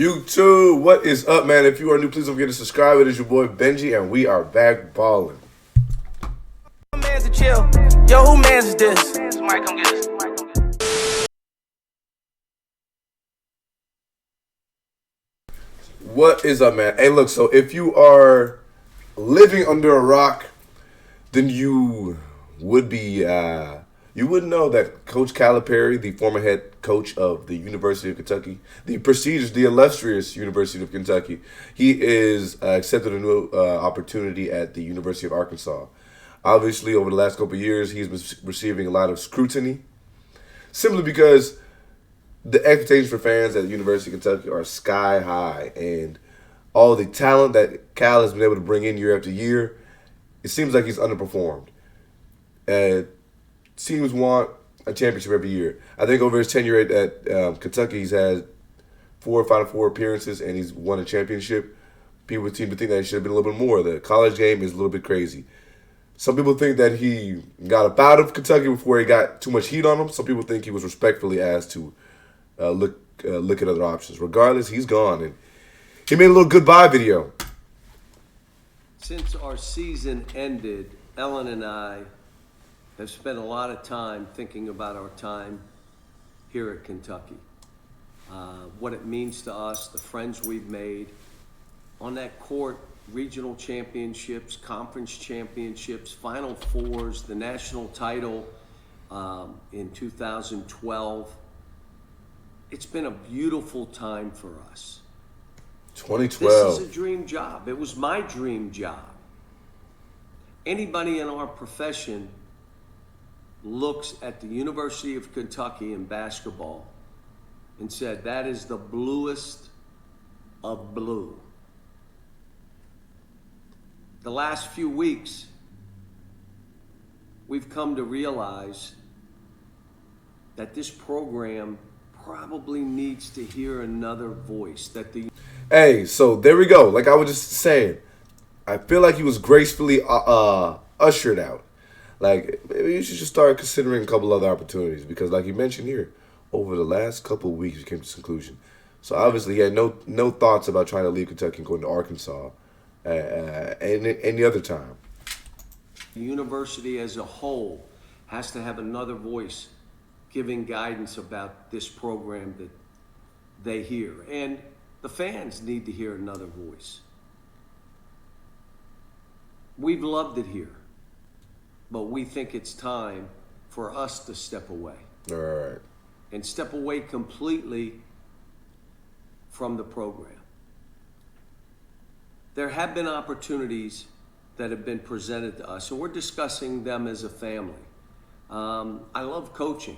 YouTube, what is up, man? If you are new, please don't forget to subscribe. It is your boy Benji, and we are back balling. Man's a chill. Yo, who man's is this? Somebody come get this. What is up, man? Hey, look, so if you are living under a rock, then you would be, you would know that Coach Calipari, the former head coach of the University of Kentucky, the prestigious, the illustrious University of Kentucky, he is accepted a new opportunity at the University of Arkansas. Obviously, over the last couple of years, he's been receiving a lot of scrutiny, simply because the expectations for fans at the University of Kentucky are sky high, and all the talent that Cal has been able to bring in year after year, it seems like he's underperformed. Teams want a championship every year. I think over his tenure at Kentucky, he's had 4 Final Four appearances, and he's won a championship. People seem to think that it should have been a little bit more. The college game is a little bit crazy. Some people think that he got up out of Kentucky before he got too much heat on him. Some people think he was respectfully asked to look at other options. Regardless, he's gone, and he made a little goodbye video. Since our season ended, Ellen and I have spent a lot of time thinking about our time here at Kentucky, what it means to us, the friends we've made on that court. Regional championships, conference championships, Final Fours, the national title in 2012. It's been a beautiful time for us. 2012. This is a dream job. It was my dream job. Anybody in our profession looks at the University of Kentucky in basketball and said, that is the bluest of blue. The last few weeks, we've come to realize that this program probably needs to hear another voice. Hey, so there we go. Like I was just saying, I feel like he was gracefully ushered out. Like, maybe you should just start considering a couple other opportunities, because like you mentioned here, over the last couple of weeks, we came to this conclusion. So obviously he had no thoughts about trying to leave Kentucky and going to Arkansas any other time. The university as a whole has to have another voice giving guidance about this program that they hear. And the fans need to hear another voice. We've loved it here, but we think it's time for us to step away. All right. And step away completely from the program. There have been opportunities that have been presented to us, and we're discussing them as a family. I love coaching.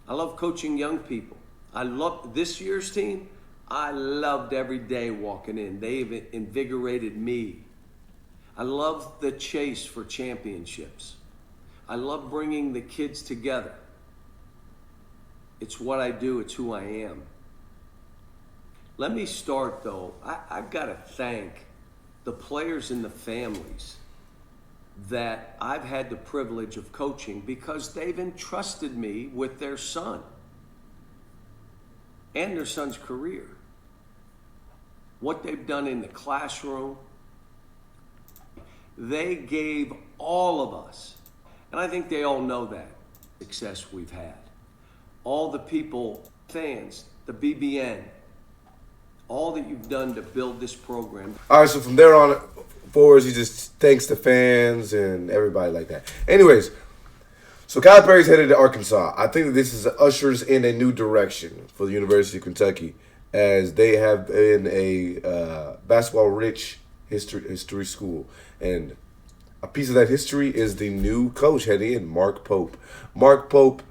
I love coaching young people. I love this year's team. I loved every day walking in. They've invigorated me. I love the chase for championships. I love bringing the kids together. It's what I do. It's who I am. Let me start, though. I've got to thank the players and the families that I've had the privilege of coaching, because they've entrusted me with their son and their son's career. What they've done in the classroom, they gave all of us, and I think they all know that, success we've had. All the people, fans, the BBN, all that you've done to build this program. All right, so from there on forwards, he just thanks the fans and everybody like that. Anyways, so Calipari's headed to Arkansas. I think that this is ushers in a new direction for the University of Kentucky, as they have been a basketball-rich history school. And a piece of that history is the new coach heading in, Mark Pope. Mark Pope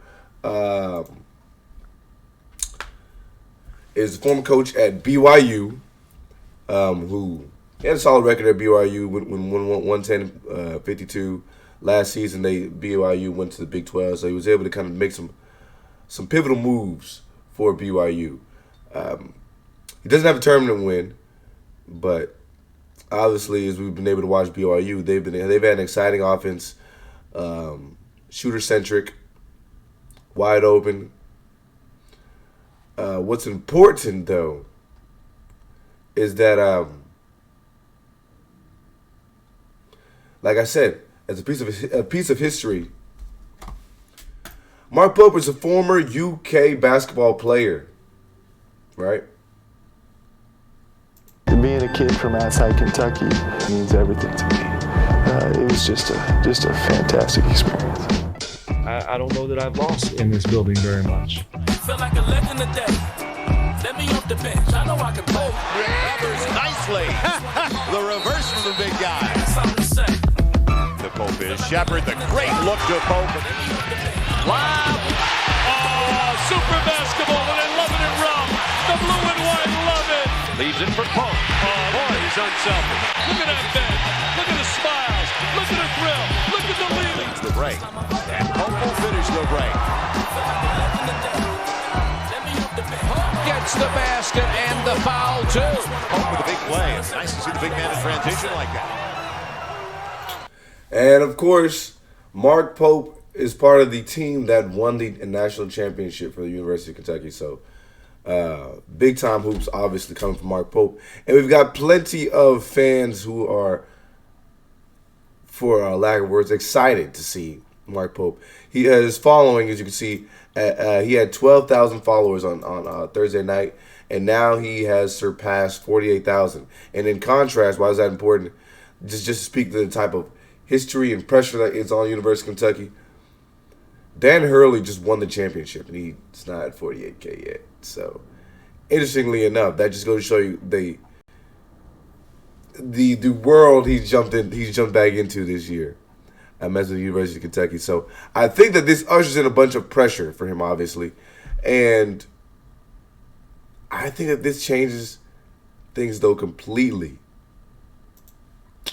is the former coach at BYU, who had a solid record at BYU, won 110-52. Last season, BYU went to the Big 12, so he was able to kind of make some pivotal moves for BYU. He doesn't have a tournament win, but obviously, as we've been able to watch BYU, they've had an exciting offense, shooter-centric, wide open. What's important, though, is that like I said, as a piece of history, Mark Pope is a former UK basketball player, right? Being a kid from outside Kentucky means everything to me. It was just a fantastic experience. I don't know that I've lost in this building very much. Feel like a legend today. Let me off the bench. I know I can play. Recovers nicely. The reverse from the big guy. Something to say. The Pope is Shepard. The great look to Pope. Lob. Oh, super basketball, and they love it in Rum. The blue and white love it. Leaves it for Pope. Oh, boy, he's unselfish. Look at that bench. Look at the smiles. Look at the thrill. Look at the leading. The break. And Pope will finish the break. Gets the basket and the foul, too. Pope with a big play. It's nice to see the big man in transition like that. And of course, Mark Pope is part of the team that won the national championship for the University of Kentucky. So, big time hoops obviously coming from Mark Pope. And we've got plenty of fans who are, for lack of words, excited to see Mark Pope. He has following, as you can see, he had 12,000 followers on Thursday night, and now he has surpassed 48,000. And in contrast, why is that important? Just to speak to the type of history and pressure that is on University of Kentucky. Dan Hurley just won the championship, and he's not at 48K yet. So, interestingly enough, that just goes to show you the world he's jumped back into this year. As the University of Kentucky. So I think that this ushers in a bunch of pressure for him, obviously. And I think that this changes things, though, completely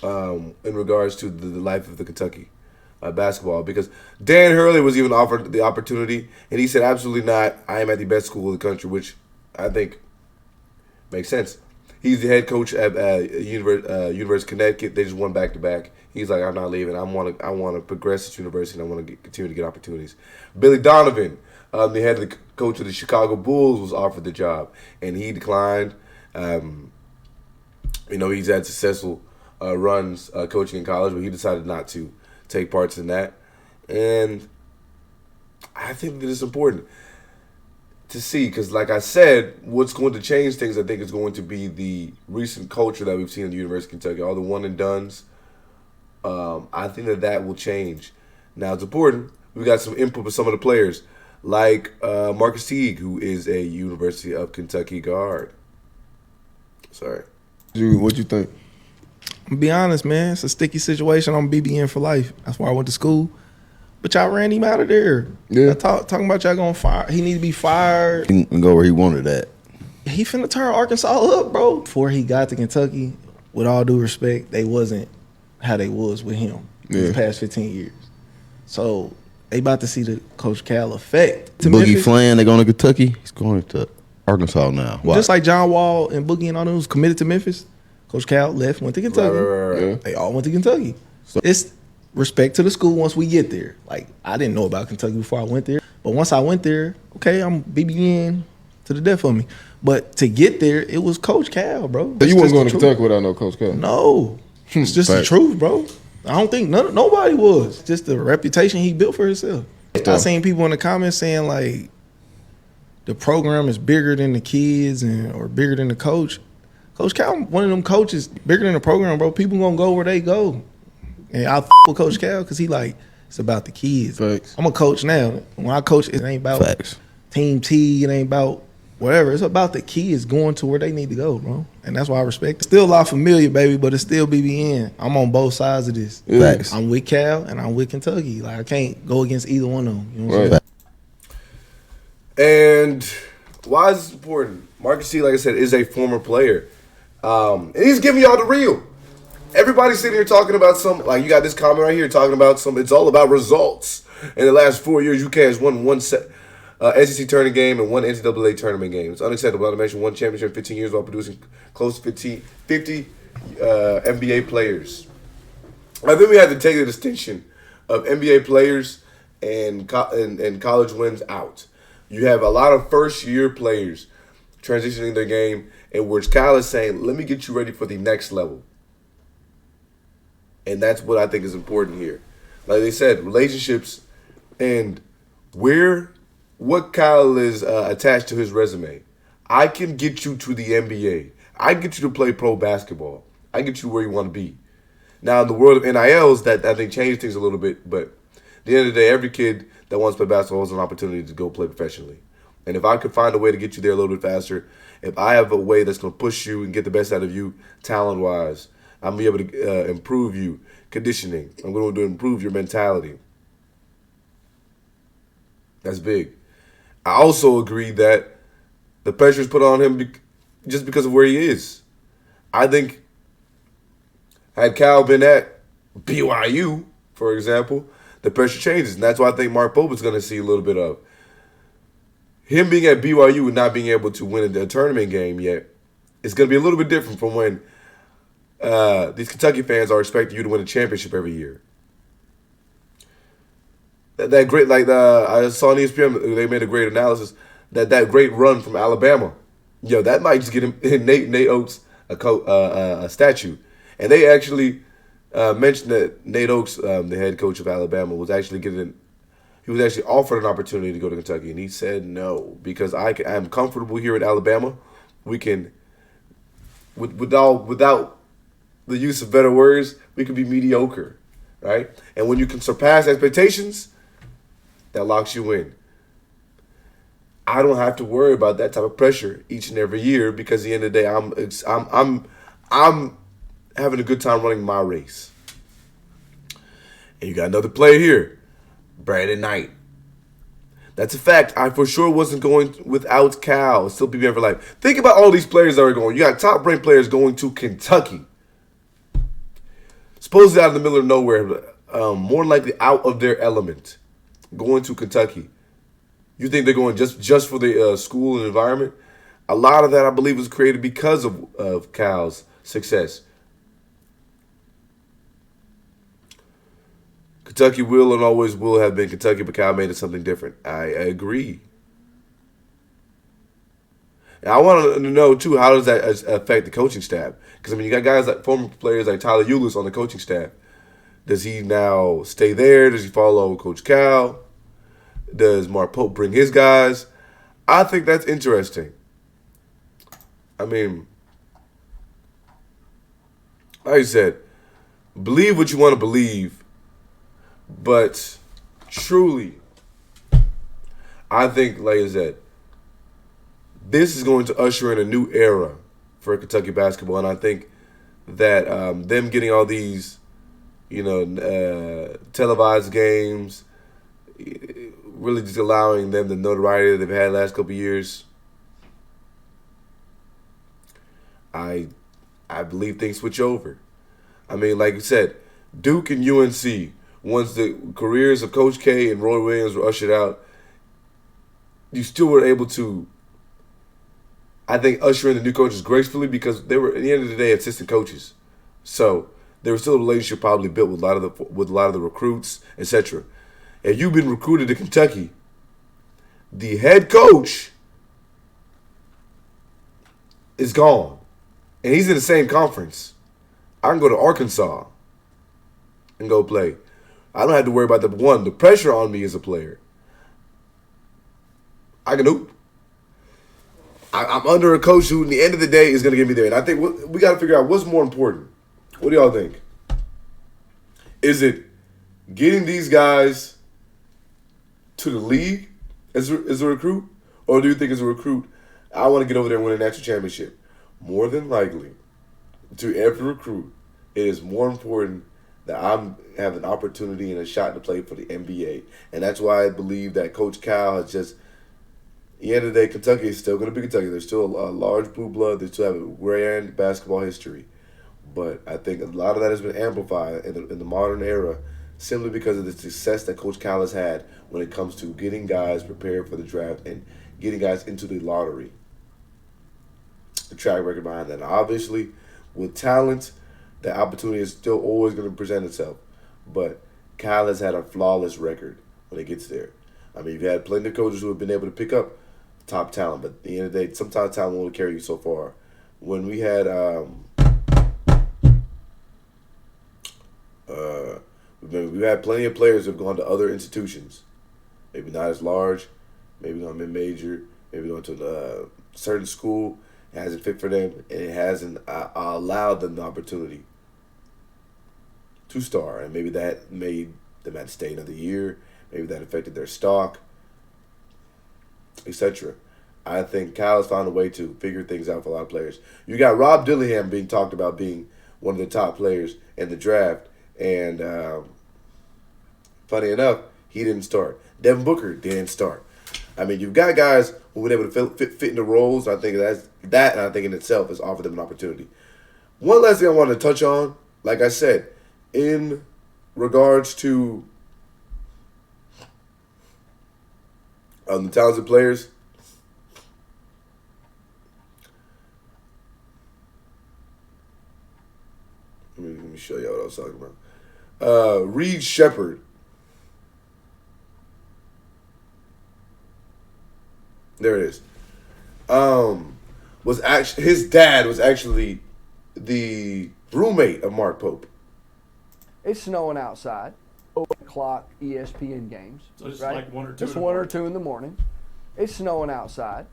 in regards to the life of the Kentucky basketball. Because Dan Hurley was even offered the opportunity, and he said, absolutely not. I am at the best school in the country, which I think makes sense. He's the head coach at University of Connecticut. They just won back-to-back. He's like, I'm not leaving. I want to progress this university, and I want to continue to get opportunities. Billy Donovan, the head of the coach of the Chicago Bulls, was offered the job, and he declined. He's had successful runs coaching in college, but he decided not to take parts in that. And I think that it's important to see, because like I said, what's going to change things, I think, is going to be the recent culture that we've seen in the University of Kentucky, all the one and dones. I think that will change. Now, it's important. We got some input from some of the players, like Marcus Teague, who is a University of Kentucky guard. Sorry. What you think? To be honest, man, it's a sticky situation. I'm BBN for life. That's why I went to school. But y'all ran him out of there. Yeah. Talking about y'all gonna fire. He need to be fired. He can go where he wanted at. He finna turn Arkansas up, bro. Before he got to Kentucky, with all due respect, they wasn't how they was with him the past 15 years. So they about to see the Coach Cal effect. To Boogie Memphis. Flan, they going to Kentucky. He's going to Arkansas now. Why? Just like John Wall and Boogie and all them was committed to Memphis. Coach Cal left, went to Kentucky. Right. Yeah. They all went to Kentucky. So it's respect to the school once we get there. Like, I didn't know about Kentucky before I went there. But once I went there, okay, I'm BBN to the death of me. But to get there, it was Coach Cal, bro. So you wasn't going to Kentucky without no Coach Cal? No. It's just the truth, bro. I don't think nobody was. Just the reputation he built for himself. I seen people in the comments saying, like, the program is bigger than the kids or bigger than the coach. Coach Cal, one of them coaches, bigger than the program, bro. People gonna go where they go. And I with Coach Cal because he like, it's about the kids. Facts. I'm a coach now. When I coach, it ain't about Team T. It ain't about whatever. It's about the kids going to where they need to go, bro. And that's why I respect it. Still La Familia, baby, but it's still BBN. I'm on both sides of this. Facts. I'm with Cal and I'm with Kentucky. Like, I can't go against either one of them. You know what I'm saying? And why is this important? Marcus T, like I said, is a former player. And he's giving y'all the real. Everybody's sitting here talking about you got this comment right here talking about it's all about results. In the last 4 years, UK has won one SEC tournament game and one NCAA tournament game. It's unacceptable not to mention one championship in 15 years while producing close to 50 NBA players. I think we have to take the distinction of NBA players and college wins out. You have a lot of first-year players transitioning their game in which Cal is saying, let me get you ready for the next level. And that's what I think is important here. Like they said, relationships and what Kyle is attached to his resume. I can get you to the NBA. I can get you to play pro basketball. I can get you where you want to be. Now, in the world of NILs, that I think changed things a little bit. But at the end of the day, every kid that wants to play basketball has an opportunity to go play professionally. And if I could find a way to get you there a little bit faster, if I have a way that's going to push you and get the best out of you talent-wise, I'm going to be able to improve you, conditioning. I'm going to improve your mentality. That's big. I also agree that the pressure is put on him just because of where he is. I think had Cal been at BYU, for example, the pressure changes. And that's why I think Mark Pope is going to see a little bit of. Him being at BYU and not being able to win a tournament game yet, it's going to be a little bit different from when these Kentucky fans are expecting you to win a championship every year. That great, like I saw on ESPN, they made a great analysis that great run from Alabama, that might just get him Nate Oates a statue, and they actually mentioned that Nate Oates, the head coach of Alabama, was actually offered an opportunity to go to Kentucky, and he said no because I'm comfortable here at Alabama. We can, without the use of better words, we can be mediocre, right? And when you can surpass expectations, that locks you in. I don't have to worry about that type of pressure each and every year because at the end of the day, I'm having a good time running my race. And you got another player here, Brandon Knight. That's a fact. I for sure wasn't going without Cal. Still be there for life. Think about all these players that are going. You got top-ranked players going to Kentucky. Supposedly out of the middle of nowhere, more likely out of their element, going to Kentucky. You think they're going just for the school and environment? A lot of that, I believe, was created because of Cal's success. Kentucky will and always will have been Kentucky, but Cal made it something different. I agree. And I want to know, too, how does that affect the coaching staff? Because, you got guys like former players like Tyler Ulis on the coaching staff. Does he now stay there? Does he follow Coach Cal? Does Mark Pope bring his guys? I think that's interesting. Like I said, believe what you want to believe, but truly, I think, like I said, this is going to usher in a new era for Kentucky basketball, and I think that them getting all these, televised games, really just allowing them the notoriety that they've had the last couple of years, I believe things switch over. Like you said, Duke and UNC, once the careers of Coach K and Roy Williams were ushered out, you still were able to, I think, usher in the new coaches gracefully because they were, at the end of the day, assistant coaches. So there was still a relationship probably built with a lot of the recruits, etc. If you've been recruited to Kentucky, the head coach is gone. And he's in the same conference. I can go to Arkansas and go play. I don't have to worry about the pressure on me as a player. I can hoop. I'm under a coach who, at the end of the day, is going to get me there. And I think we got to figure out what's more important. What do y'all think? Is it getting these guys to the league as a recruit? Or do you think as a recruit, I want to get over there and win a national championship? More than likely, to every recruit, it is more important that I'm have an opportunity and a shot to play for the NBA. And that's why I believe that Coach Cal has just, at the end of the day, Kentucky is still going to be Kentucky. There's still a large blue blood. They still have a grand basketball history. But I think a lot of that has been amplified in the modern era simply because of the success that Coach Cal has had when it comes to getting guys prepared for the draft and getting guys into the lottery. The track record behind that. Now, obviously, with talent, the opportunity is still always going to present itself. But Cal has had a flawless record when it gets there. You've had plenty of coaches who have been able to pick up top talent, but at the end of the day, sometimes talent will carry you so far. when we had we've had plenty of players who have gone to other institutions, maybe not as large, maybe gone mid-major, maybe going to a certain school. It hasn't fit for them, and it hasn't allowed them the opportunity to star. And maybe that made them have to stay another year. Maybe that affected their stock, etc. I think Cal has found a way to figure things out for a lot of players. You got Rob Dillingham being talked about being one of the top players in the draft, and funny enough, he didn't start. Devin Booker didn't start. I mean, you've got guys who've been able to fit into roles. I think that, and I think in itself has offered them an opportunity. One last thing I wanted to touch on, like I said, in regards to the talented players. Let me show you what I was talking about. Reed Shepherd. There it is. His dad was actually the roommate of Mark Pope. It's snowing outside. 8:00 ESPN games. So it's right? like 1 or 2. Just 1 or 2 in the morning. It's snowing outside.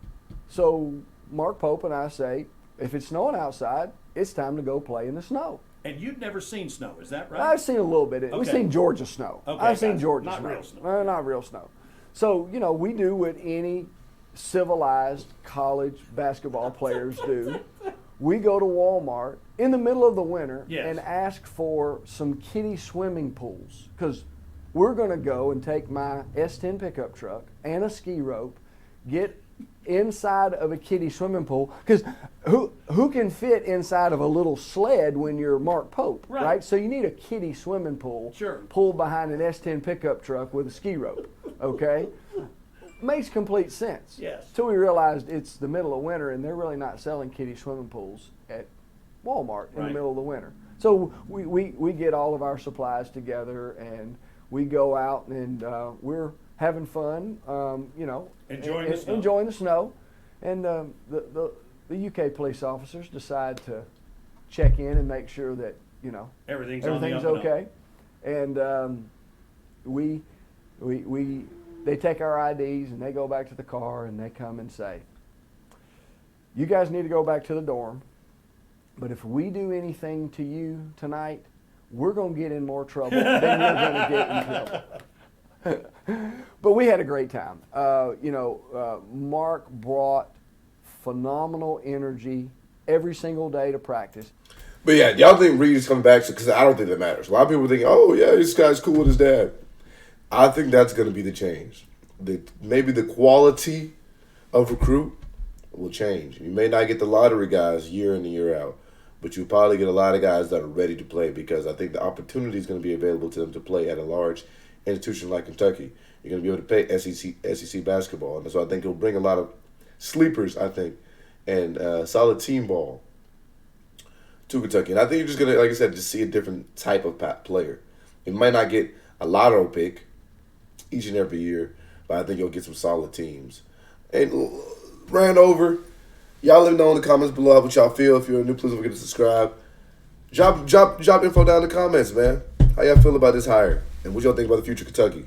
So Mark Pope and I say, if it's snowing outside, it's time to go play in the snow. And you've never seen snow, is that right? I've seen a little bit. We've seen Georgia snow. Okay, I've seen Georgia not snow. Real snow. Not real snow. So, we do what any civilized college basketball players do. We go to Walmart in the middle of the winter and ask for some kiddie swimming pools, because we're going to go and take my S10 pickup truck and a ski rope, get inside of a kiddie swimming pool, because who can fit inside of a little sled when you're Mark Pope, right? So you need a kiddie swimming pool pulled behind an S10 pickup truck with a ski rope, okay? Makes complete sense. Yes. Till we realized it's the middle of winter and they're really not selling kiddie swimming pools at Walmart in the middle of the winter. So we get all of our supplies together and we go out and we're having fun, enjoying the snow. Enjoying the snow. And the UK police officers decide to check in and make sure that, everything's okay. And they take our IDs and they go back to the car and they come and say, you guys need to go back to the dorm, but if we do anything to you tonight, we're going to get in more trouble than you're going to get in trouble. But we had a great time. Mark brought phenomenal energy every single day to practice. But yeah, y'all think Reed is coming back? Because I don't think that matters. A lot of people think, oh yeah, this guy's cool with his dad. I think that's going to be the change. Maybe the quality of recruit will change. You may not get the lottery guys year in and year out, but you'll probably get a lot of guys that are ready to play, because I think the opportunity is going to be available to them to play at a large institution like Kentucky. You're going to be able to play SEC basketball. And so I think it'll bring a lot of sleepers, I think, and solid team ball to Kentucky. And I think you're just going to, like I said, just see a different type of player. You might not get a lotto pick each and every year, but I think you'll get some solid teams. And ran over. Y'all let me know in the comments below what y'all feel. If you're new, please don't forget to subscribe. Drop info down in the comments, man. How y'all feel about this hire? And what y'all think about the future Kentucky?